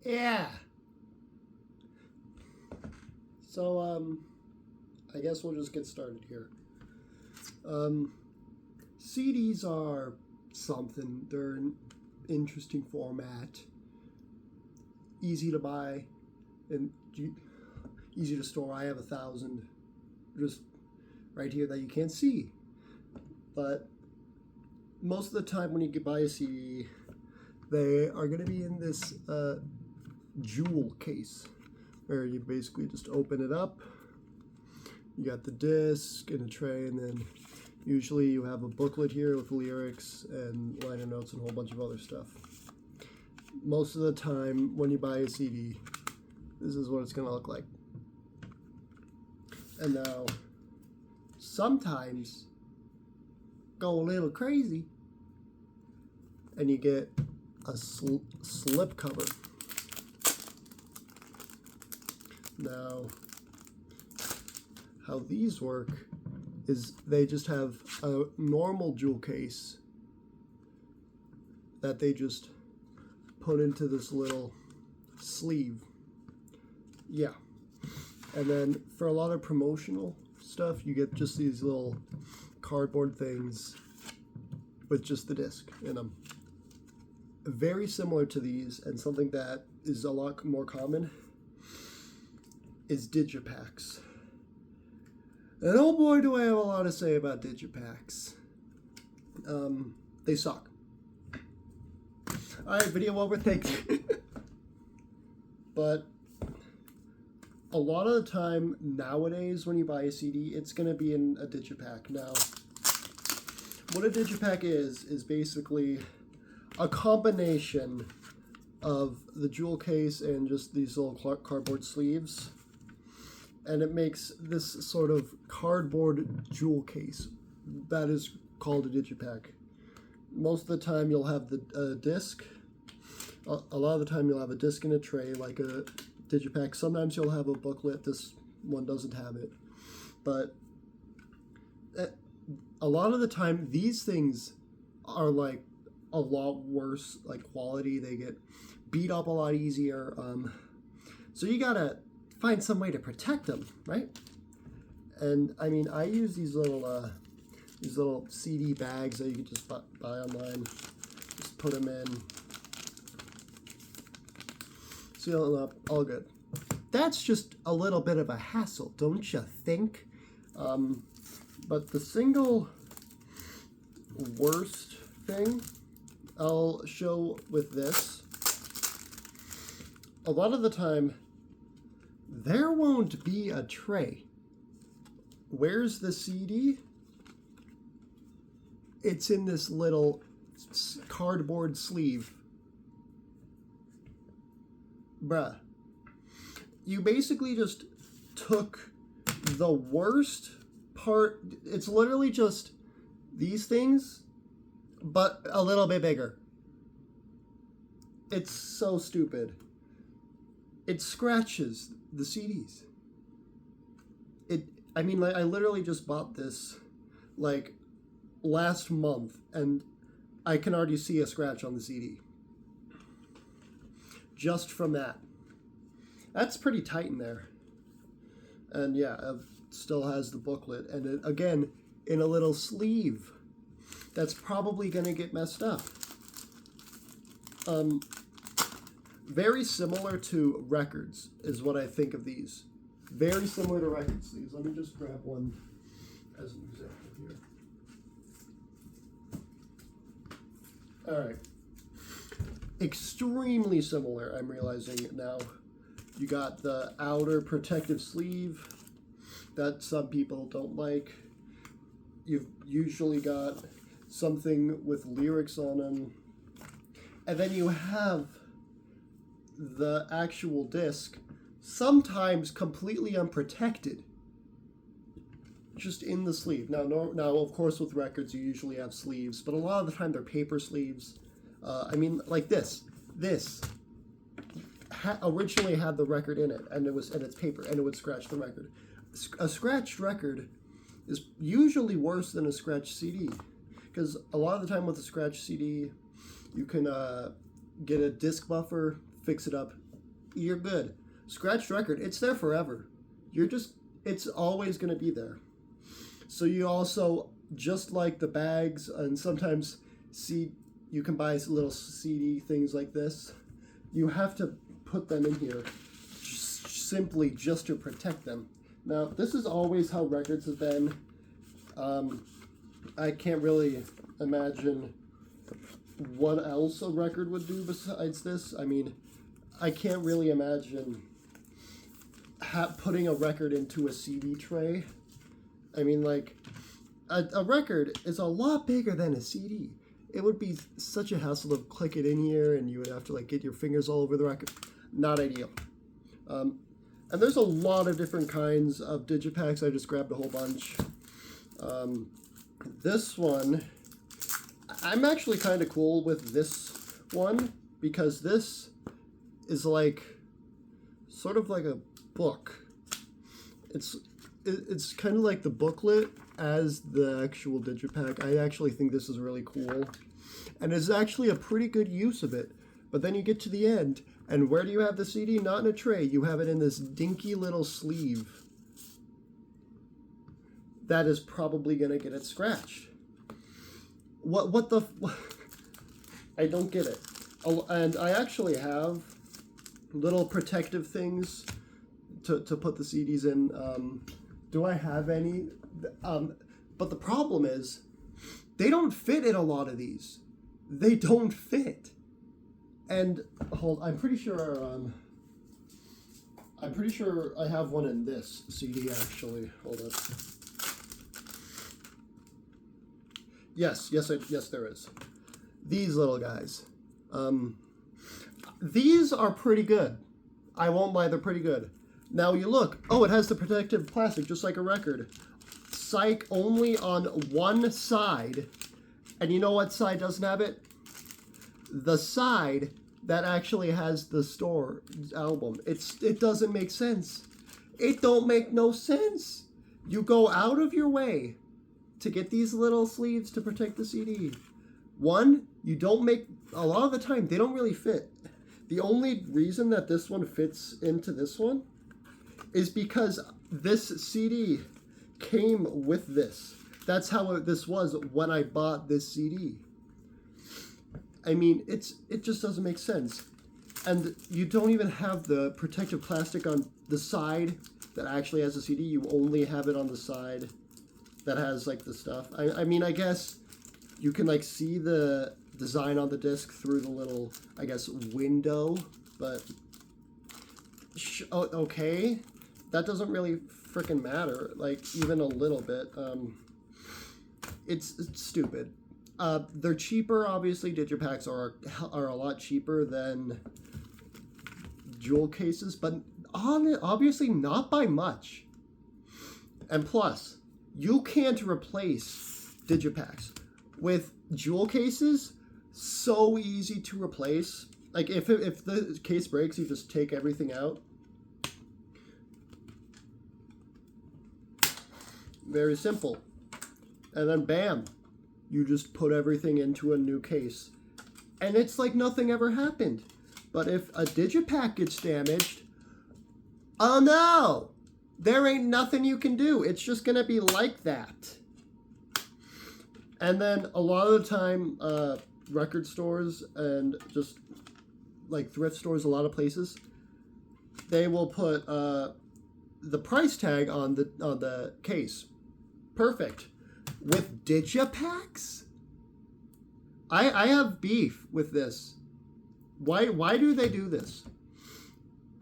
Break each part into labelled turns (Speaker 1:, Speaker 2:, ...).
Speaker 1: Yeah. So, I guess we'll just get started here. CDs are something. They're an interesting format, easy to buy, and easy to store. I have 1,000 just right here that you can't see. But most of the time when you buy a CD, they are going to be in this jewel case, where you basically just open it up. You got the disc in a tray, and then usually you have a booklet here with lyrics and liner notes and a whole bunch of other stuff. Most of the time when you buy a CD, this is what it's going to look like. And now, sometimes go a little crazy and you get a slip cover. Now, how these work is they just have a normal jewel case that they just put into this little sleeve. Yeah. And then for a lot of promotional stuff, you get just these little cardboard things with just the disc in them. Very similar to these, and something that is a lot more common is digipaks. And oh boy, do I have a lot to say about digipaks. They suck. Alright, video over, thanks. But a lot of the time nowadays when you buy a CD, it's going to be in a digipak. Now, what a digipak is basically a combination of the jewel case and just these little cardboard sleeves. And it makes this sort of cardboard jewel case that is called a digipak. Most of the time you'll have the disc. A lot of the time you'll have a disc in a tray like a digipak. Sometimes you'll have a booklet. This one doesn't have it. But a lot of the time these things are like a lot worse like quality. They get beat up a lot easier. So you gotta find some way to protect them, right? And I mean, I use these little CD bags that you can just buy online. Just put them in, seal them up, all good. That's just a little bit of a hassle, don't you think? But the single worst thing I'll show with this, a lot of the time, there won't be a tray. Where's the CD? It's in this little cardboard sleeve. Bruh. You basically just took the worst part. It's literally just these things, but a little bit bigger. It's so stupid. It scratches the CDs. I mean, like, I literally just bought this, like, last month, and I can already see a scratch on the CD. Just from that. That's pretty tight in there. And yeah, it still has the booklet, and it, again, in a little sleeve. That's probably gonna get messed up. Very similar to records is what I think of these. Very similar to record sleeves. Let me just grab one as an example here. Alright. Extremely similar, I'm realizing it now. You got the outer protective sleeve that some people don't like. You've usually got something with lyrics on them. And then you have the actual disc, sometimes completely unprotected, just in the sleeve. Now, of course, with records, you usually have sleeves, but a lot of the time they're paper sleeves. I mean, like this originally had the record in it, and it's paper, and it would scratch the record. A scratched record is usually worse than a scratched CD, because a lot of the time with a scratched CD, you can get a disc buffer, fix it up, you're good. Scratched record, it's there forever. It's always going to be there. So you also, just like the bags, and sometimes you can buy little CD things like this. You have to put them in here simply just to protect them. Now, this is always how records have been. I can't really imagine what else a record would do besides this. I mean, I can't really imagine putting a record into a CD tray. I mean, like, a record is a lot bigger than a CD. It would be such a hassle to click it in here, and you would have to, like, get your fingers all over the record. Not ideal. And there's a lot of different kinds of digipaks. I just grabbed a whole bunch. This one, I'm actually kind of cool with this one, because this is like, sort of like a book. It's kind of like the booklet as the actual digipak. I actually think this is really cool. And it's actually a pretty good use of it. But then you get to the end, and where do you have the CD? Not in a tray. You have it in this dinky little sleeve. That is probably going to get it scratched. What the... I don't get it. And I actually have little protective things to put the CDs in. Do I have any? But the problem is, they don't fit in a lot of these. They don't fit. And I'm pretty sure I have one in this CD actually. Hold up. Yes, there is. These little guys. These are pretty good. I won't lie, they're pretty good. Now you look, oh, it has the protective plastic, just like a record. Psych, only on one side. And you know what side doesn't have it? The side that actually has the store album. It doesn't make sense. It don't make no sense. You go out of your way to get these little sleeves to protect the CD. One, you don't make, a lot of the time, they don't really fit. The only reason that this one fits into this one is because this CD came with this. That's how this was when I bought this CD. I mean, it just doesn't make sense. And you don't even have the protective plastic on the side that actually has the CD. You only have it on the side that has, like, the stuff. I mean, I guess you can, like, see the design on the disc through the little, I guess, window, but okay, that doesn't really frickin' matter, like, even a little bit. It's stupid. They're cheaper, obviously. Digipaks are a lot cheaper than jewel cases, but obviously not by much. And plus, you can't replace digipaks. With jewel cases, so easy to replace. Like, if the case breaks, you just take everything out. Very simple. And then bam, you just put everything into a new case. And it's like nothing ever happened. But if a digipak gets damaged, oh no! There ain't nothing you can do. It's just gonna be like that. And then a lot of the time, record stores and just like thrift stores, a lot of places, they will put the price tag on the case. Perfect. With digipaks? I have beef with this. Why do they do this?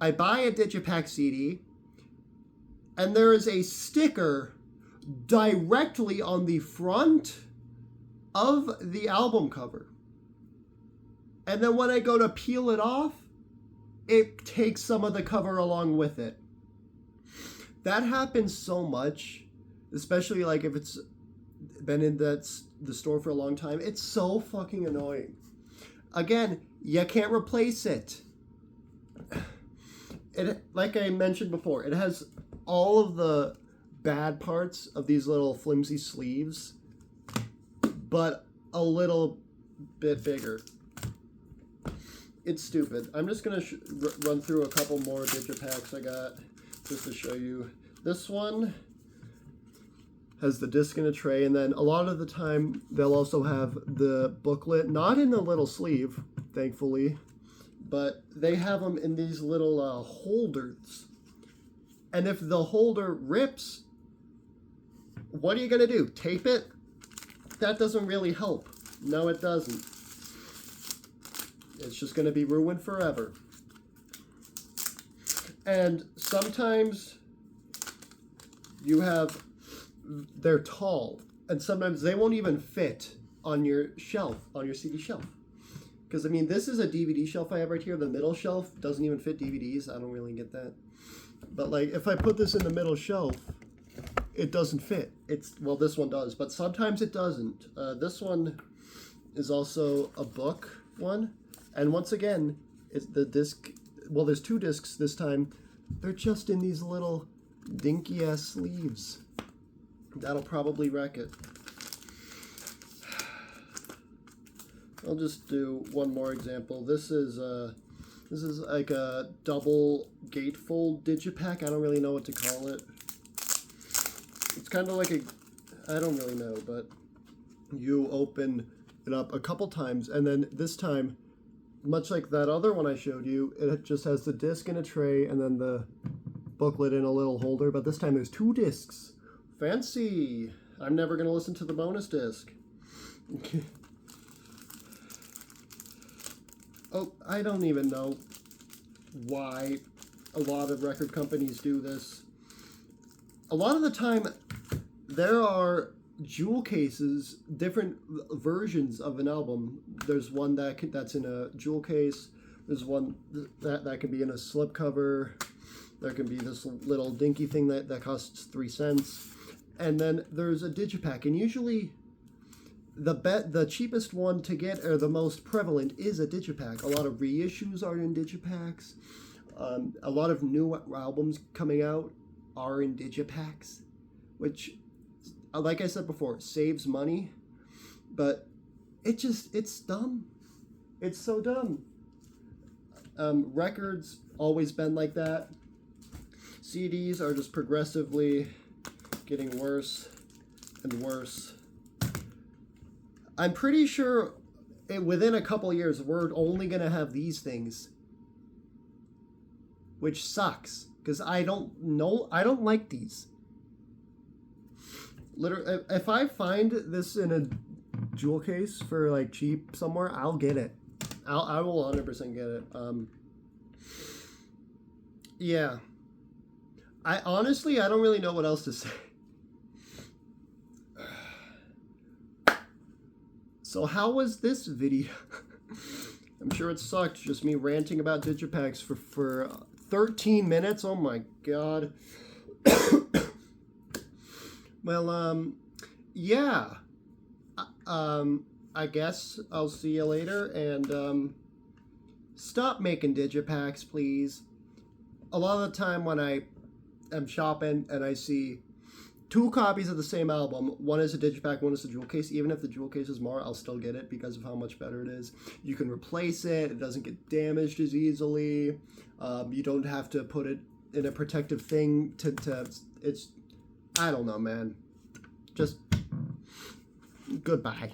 Speaker 1: I buy a digipak CD, and there is a sticker directly on the front of the album cover. And then when I go to peel it off, it takes some of the cover along with it. That happens so much, especially like if it's been in the store for a long time. It's so fucking annoying. Again, you can't replace it. Like I mentioned before, it has all of the bad parts of these little flimsy sleeves, but a little bit bigger. it's stupid. I'm just going to run through a couple more digipaks I got just to show you. This one has the disc in a tray, and then a lot of the time they'll also have the booklet, not in a little sleeve, thankfully, but they have them in these little holders. And if the holder rips, what are you going to do? Tape it? That doesn't really help. No, it doesn't. It's just going to be ruined forever. And sometimes you have, they're tall, and sometimes they won't even fit on your shelf, on your CD shelf. Because, I mean, this is a DVD shelf I have right here. The middle shelf doesn't even fit DVDs. I don't really get that. But, like, if I put this in the middle shelf, it doesn't fit. Well, this one does, but sometimes it doesn't. This one is also a book one. And once again, it's the disc. Well, there's two discs this time. They're just in these little dinky-ass sleeves. That'll probably wreck it. I'll just do one more example. This is like a double gatefold digipak. I don't really know what to call it. It's kind of like I don't really know, but you open it up a couple times, and then this time, much like that other one I showed you, it just has the disc in a tray and then the booklet in a little holder, but this time there's two discs. Fancy! I'm never going to listen to the bonus disc. Oh, I don't even know why a lot of record companies do this. A lot of the time, there are jewel cases, different versions of an album. There's one that's in a jewel case. There's one that can be in a slipcover. There can be this little dinky thing that costs 3 cents. And then there's a digipak. And usually the cheapest one to get, or the most prevalent, is a digipak. A lot of reissues are in digipaks. A lot of new albums coming out are in digipaks, which, like I said before, saves money, but it's dumb. It's so dumb. Records always been like that. CDs are just progressively getting worse and worse. I'm pretty sure within a couple years we're only gonna have these things, which sucks because I don't like these. Literally, if I find this in a jewel case for like cheap somewhere, I'll get it. I will 100% get it. Yeah. I honestly don't really know what else to say. So how was this video? I'm sure it sucked, just me ranting about digipaks for 13 minutes. Oh my god. Well, yeah. I guess I'll see you later, and stop making digipaks, please. A lot of the time when I am shopping and I see 2 copies of the same album, one is a digipak, one is a jewel case. Even if the jewel case is more, I'll still get it because of how much better it is. You can replace it. It doesn't get damaged as easily. You don't have to put it in a protective thing it's, I don't know, man. Just goodbye.